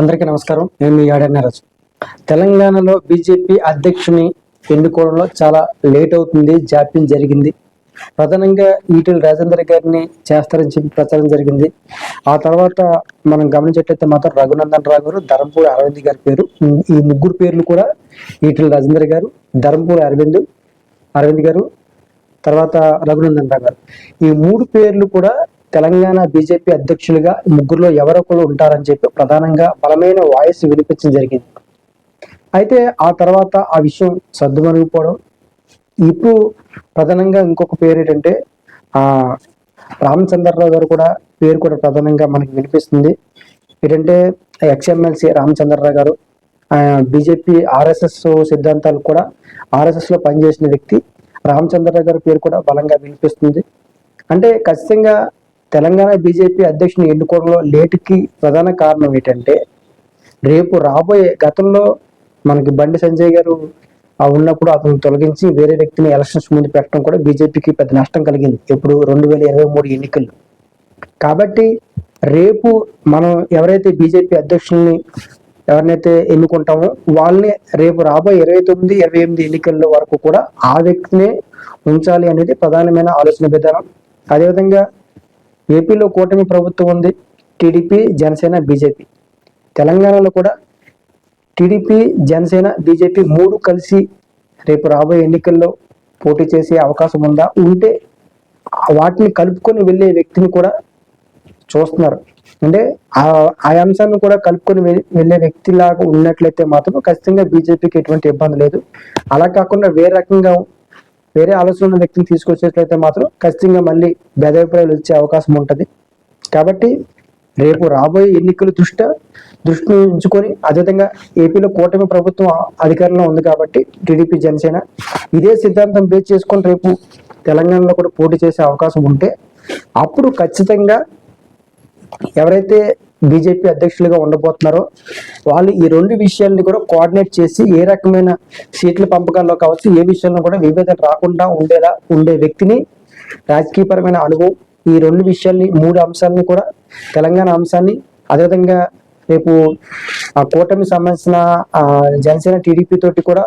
అందరికీ నమస్కారం. నేను మీ ఆడన్నరాజు. తెలంగాణలో బీజేపీ అధ్యక్షుని ఎన్నుకోవడంలో చాలా లేట్ అవుతుంది, జాప్యం జరిగింది. ప్రధానంగా ఈటెల రాజేందర్ గారిని చేస్తారని చెప్పి ప్రచారం జరిగింది. ఆ తర్వాత మనం గమనించేట్లయితే మాత్రం రఘునందన్ రావు గారు, ధర్మపురి అరవింద్ గారి పేరు, ఈ ముగ్గురు పేర్లు కూడా ఈటెల రాజేందర్ గారు, ధర్మపురి అరవింద్ గారు, తర్వాత రఘునందన్ రావు గారు, ఈ మూడు పేర్లు కూడా తెలంగాణ బీజేపీ అధ్యక్షులుగా ముగ్గురులో ఎవరొకరు ఉంటారని చెప్పి ప్రధానంగా బలమైన వాయిస్ వినిపించడం జరిగింది. అయితే ఆ తర్వాత ఆ విషయం సర్దుమణిగిపోవడం, ఇప్పుడు ప్రధానంగా ఇంకొక పేరు ఏంటంటే రామచంద్రరావు గారు కూడా పేరు కూడా ప్రధానంగా మనకి వినిపిస్తుంది. ఏంటంటే ఎక్స్ఎమ్మెల్సీ రామచంద్రరావు గారు బీజేపీ ఆర్ఎస్ఎస్ సిద్ధాంతాలు కూడా ఆర్ఎస్ఎస్లో పనిచేసిన వ్యక్తి. రామచంద్రరావు గారి పేరు కూడా బలంగా వినిపిస్తుంది. అంటే ఖచ్చితంగా తెలంగాణ బీజేపీ అధ్యక్షుని ఎన్నుకోవడంలో లేటుకి ప్రధాన కారణం ఏంటంటే, రేపు రాబోయే గతంలో మనకి బండి సంజయ్ గారు ఉన్నప్పుడు అతను తొలగించి వేరే వ్యక్తిని ఎలక్షన్స్ ముందు పెట్టడం కూడా బీజేపీకి పెద్ద నష్టం కలిగింది ఎప్పుడు 2023 ఎన్నికల్లో. కాబట్టి రేపు మనం ఎవరైతే బీజేపీ అధ్యక్షుల్ని ఎవరినైతే ఎన్నుకుంటామో వాళ్ళని రేపు రాబోయే 29, 28 ఎన్నికల్లో వరకు కూడా ఆ వ్యక్తినే ఉంచాలి అనేది ప్రధానమైన ఆలోచన విధానం. అదేవిధంగా ఏపీలో కూటమి ప్రభుత్వం ఉంది, టీడీపీ, జనసేన, బీజేపీ. తెలంగాణలో కూడా టీడీపీ, జనసేన, బీజేపీ మూడు కలిసి రేపు రాబోయే ఎన్నికల్లో పోటీ చేసే అవకాశం ఉందా? ఉంటే వాటిని కలుపుకొని వెళ్ళే వ్యక్తిని కూడా చూస్తున్నారు. అంటే ఆ అంశాన్ని కూడా కలుపుకొని వెళ్ళే వ్యక్తిలాగా ఉన్నట్లయితే మాత్రం ఖచ్చితంగా బీజేపీకి ఎటువంటి ఇబ్బంది లేదు. అలా కాకుండా వేరే ఆలోచన ఉన్న వ్యక్తిని తీసుకొచ్చేట్లయితే మాత్రం ఖచ్చితంగా మళ్ళీ భేదాభిప్రాయాలు వచ్చే అవకాశం ఉంటుంది. కాబట్టి రేపు రాబోయే ఎన్నికల దృష్టిని ఉంచుకొని, అదేవిధంగా ఏపీలో కూటమి ప్రభుత్వం అధికారంలో ఉంది కాబట్టి టీడీపీ, జనసేన ఇదే సిద్ధాంతం బేస్ చేసుకొని రేపు తెలంగాణలో కూడా పోటీ చేసే అవకాశం ఉంటే అప్పుడు ఖచ్చితంగా ఎవరైతే బీజేపీ అధ్యక్షులుగా ఉండబోతున్నారో వాళ్ళు ఈ రెండు విషయాల్ని కూడా కోఆర్డినేట్ చేసి ఏ రకమైన సీట్ల పంపకాల్లో కావచ్చు, ఏ విషయంలో కూడా విభేదం రాకుండా ఉండే వ్యక్తిని, రాజకీయపరమైన అనుభవం, ఈ రెండు విషయాల్ని, మూడు అంశాలని కూడా, తెలంగాణ అంశాన్ని, అదేవిధంగా రేపు ఆ కూటమి సంబంధించిన జనసేన, టీడీపీ తోటి కూడా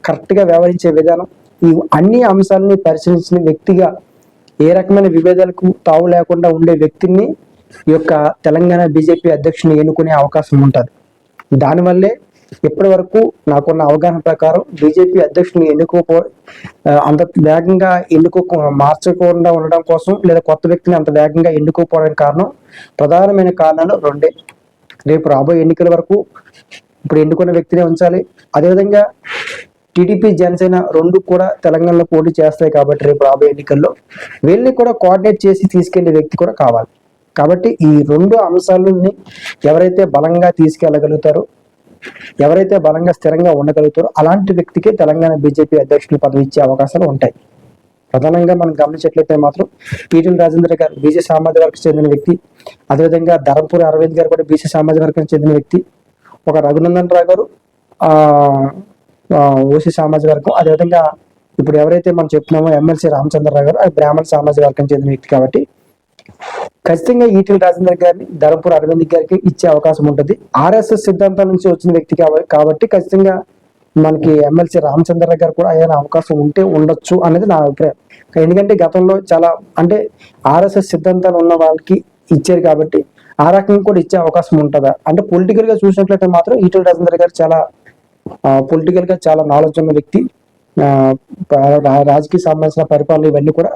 కరెక్ట్గా వ్యవహరించే విధానం, ఈ అన్ని అంశాలని పరిశీలించిన వ్యక్తిగా ఏ రకమైన విభేదాలకు తావు లేకుండా ఉండే వ్యక్తిని ఈ యొక్క తెలంగాణ బీజేపీ అధ్యక్షుని ఎన్నుకునే అవకాశం ఉంటుంది. దానివల్లే ఇప్పటి వరకు నాకున్న అవగాహన ప్రకారం బీజేపీ అధ్యక్షుని అంత వేగంగా మార్చకుండా ఉండడం కోసం, లేదా కొత్త వ్యక్తిని అంత వేగంగా ఎన్నుకోకపోవడానికి ప్రధానమైన కారణాలు రెండే. రేపు రాబోయే ఎన్నికల వరకు ఇప్పుడు ఎన్నుకున్న వ్యక్తినే ఉంచాలి. అదేవిధంగా టీడీపీ, జనసేన రెండు కూడా తెలంగాణలో పోటీ చేస్తాయి కాబట్టి రేపు రాబోయే ఎన్నికల్లో వీళ్ళని కూడా కోఆర్డినేట్ చేసి తీసుకెళ్లే వ్యక్తి కూడా కావాలి. కాబట్టి ఈ రెండు అంశాలని ఎవరైతే బలంగా తీసుకెళ్లగలుగుతారో, ఎవరైతే బలంగా స్థిరంగా ఉండగలుగుతారో అలాంటి వ్యక్తికి తెలంగాణ బీజేపీ అధ్యక్షుల పదవి ఇచ్చే అవకాశాలు ఉంటాయి. ప్రధానంగా మనం గమనించట్లయితే మాత్రం ఈటెల రాజేందర్ గారు బీసీ సామాజిక వర్గం చెందిన వ్యక్తి, అదేవిధంగా ధర్మపురి అరవింద్ గారు కూడా బీసీ సామాజిక వర్గం చెందిన వ్యక్తి, ఒక రఘునందన్ రావు గారు ఓసీ సామాజిక వర్గం, అదేవిధంగా ఇప్పుడు ఎవరైతే మనం చెప్తున్నామో ఎమ్మెల్సీ రామచంద్రరావు గారు అది బ్రాహ్మణ సామాజిక వర్గం చెందిన వ్యక్తి. కాబట్టి ఖచ్చితంగా ఈటెల రాజేందర్ గారిని ధర్మపురి అరవింద్ గారికి ఇచ్చే అవకాశం ఉంటుంది. ఆర్ఎస్ఎస్ సిద్ధాంతాల నుంచి వచ్చిన వ్యక్తి కాబట్టి ఖచ్చితంగా మనకి ఎమ్మెల్సీ రామచంద్రరావు గారు కూడా ఏదైనా అవకాశం ఉంటే ఉండొచ్చు అనేది నా అభిప్రాయం. ఎందుకంటే గతంలో చాలా ఆర్ఎస్ఎస్ సిద్ధాంతాలు ఉన్న వాళ్ళకి ఇచ్చారు కాబట్టి ఆ రకంగా కూడా ఇచ్చే అవకాశం ఉంటుందా అంటే, పొలిటికల్ గా చూసినట్లయితే మాత్రం ఈటెల రాజేందర్ గారు చాలా పొలిటికల్ గా చాలా నాలెడ్జ్ ఉన్న వ్యక్తి. రాజకీయ సంబంధించిన పరిపాలన ఇవన్నీ కూడా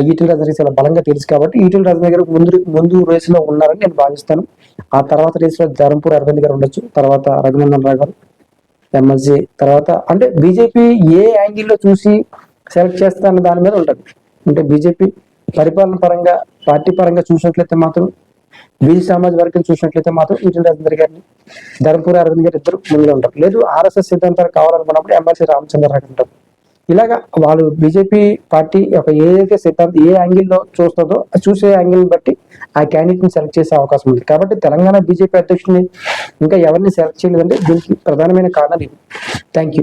ఈటెల రాజేందర్ చాలా బలంగా తెలుసు కాబట్టి ఈటెల రాజేందర్ గారు ముందు రేసులో ఉన్నారని నేను భావిస్తాను. ఆ తర్వాత రేసులో ధర్మపురి అరవింద్ గారు ఉండొచ్చు, తర్వాత రఘునందన్ రావు గారు ఎమ్మెల్సీ, తర్వాత అంటే బీజేపీ ఏ యాంగిల్లో చూసి సెలెక్ట్ చేస్తారన్న దాని మీద ఉంటుంది. అంటే బీజేపీ పరిపాలన పరంగా, పార్టీ పరంగా చూసినట్లయితే మాత్రం, బీసీ సామాజిక వర్గం చూసినట్లయితే మాత్రం ఈటెల రాజేందర్ గారిని, ధర్మపురి అరవింద్ గారు ఇద్దరు ముందులో ఉంటారు. లేదు ఆర్ఎస్ఎస్ సిద్ధాంతాలు కావాలనుకున్నప్పుడు ఎమ్మెల్సీ రామచంద్రరావు ఉంటారు. ఇలాగా వాళ్ళు బీజేపీ పార్టీ ఏదైతే సిద్ధాంతం ఏ యాంగిల్లో చూస్తుందో చూసే యాంగిల్ని బట్టి ఆ క్యాండిడేట్ ని సెలెక్ట్ చేసే అవకాశం ఉంది. కాబట్టి తెలంగాణ బీజేపీ అధ్యక్షుడిని ఇంకా ఎవరిని సెలెక్ట్ చేయలేదంటే దీనికి ప్రధానమైన కారణాలు ఇవి. Thank you.